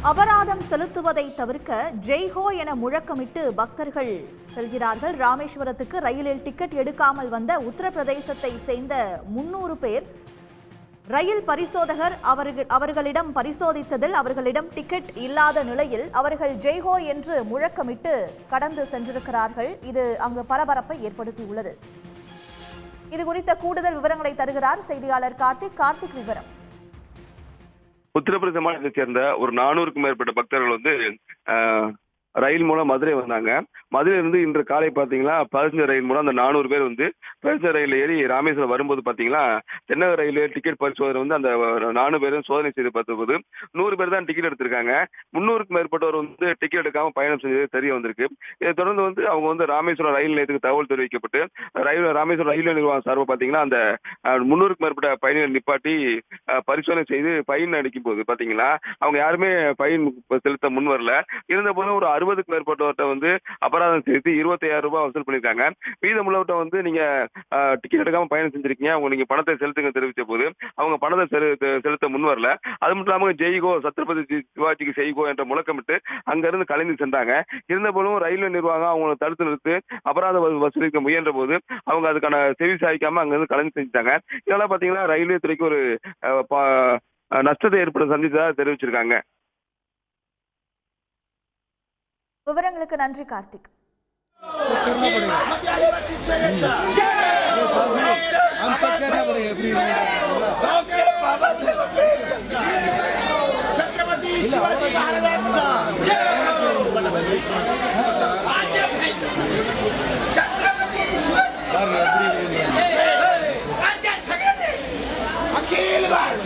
அபராதம் செலுத்துவதை தவிர்க்க ஜெய்ஹோ என முழக்கமிட்டு பக்தர்கள் செல்கிறார்கள். ராமேஸ்வரத்துக்கு ரயிலில் டிக்கெட் எடுக்காமல் வந்த உத்தரப்பிரதேசத்தை சேர்ந்த 300 பேர் ரயில் பரிசோதகர் அவர்களிடம் பரிசோதித்ததில் அவர்களிடம் டிக்கெட் இல்லாத நிலையில் அவர்கள் ஜெய்ஹோ என்று முழக்கமிட்டு கடந்து சென்றிருக்கிறார்கள். இது அங்கு பரபரப்பை ஏற்படுத்தியுள்ளது. இது குறித்த கூடுதல் விவரங்களை தருகிறார் செய்தியாளர் கார்த்திக். விவரம். உத்தரப்பிரதேச மாநிலத்தைச் சேர்ந்த ஒரு 400க்கும் மேற்பட்ட பக்தர்கள் ரயில் மூலம் மதுரை வந்தாங்க. மதுரையிலிருந்து இன்று காலை பாத்தீங்கன்னா பேசஞ்சர் ரயில் மூலம் அந்த 400 பேர் பேசஞ்சர் ரயில் ஏறி ராமேஸ்வரம் வரும்போது பாத்தீங்கன்னா தென்னக ரயில்வே டிக்கெட் பரிசோதனை அந்த 400 பேரும் சோதனை செய்து பார்த்தபோது 100 பேர் தான் டிக்கெட் எடுத்திருக்காங்க. 300க்கும் மேற்பட்டவர் டிக்கெட் எடுக்காம பயணம் செஞ்சது தெரிய வந்திருக்கு. இதை தொடர்ந்து அவங்க ராமேஸ்வரம் ரயில் நிலையத்துக்கு தகவல் தெரிவிக்கப்பட்டு ராமேஸ்வரம் ரயில்வே நிர்வாகம் சார்பாக பாத்தீங்கன்னா அந்த 300க்கும் மேற்பட்ட பயணிகள் நிப்பாட்டி பரிசோதனை செய்து ஃபைன் அடிக்கும் போது பாத்தீங்கன்னா அவங்க யாருமே ஃபைன் செலுத்த முன் வரல. இருந்த போதும் ஒரு 60க்கும் மேற்பட்டவர்கிட்ட அபராதம் செலுத்தி 25,000 ரூபாய் வசூல் பண்ணிருக்காங்க. மீதமுள்ளவர்கிட்ட நீங்க டிக்கெட் எடுக்காம பயணம் செஞ்சிருக்கீங்க, நீங்க பணத்தை செலுத்துங்க தெரிவித்த போது அவங்க பணத்தை செலுத்த முன் வரல. அது மட்டும் இல்லாம ஜெய்கோ சத்ரபதி சிவாஜிக்கு செய்கோ என்ற முழக்கமிட்டு அங்க இருந்து கலைந்து சென்றாங்க. இருந்த போதும் ரயில்வே நிர்வாகம் அவங்களை தடுத்து நிறுத்தி அபராதம் வசூலிக்க முயன்ற போது அவங்க அதுக்கான செவி சாய்க்காம அங்க இருந்து கலைந்து செஞ்சாங்க. இதெல்லாம் பாத்தீங்கன்னா ரயில்வே துறைக்கு ஒரு நஷ்டத்தை ஏற்பட சந்தித்ததா தெரிவிச்சிருக்காங்க. விவரங்களுக்கு நன்றி கார்த்திக். अखिल भारत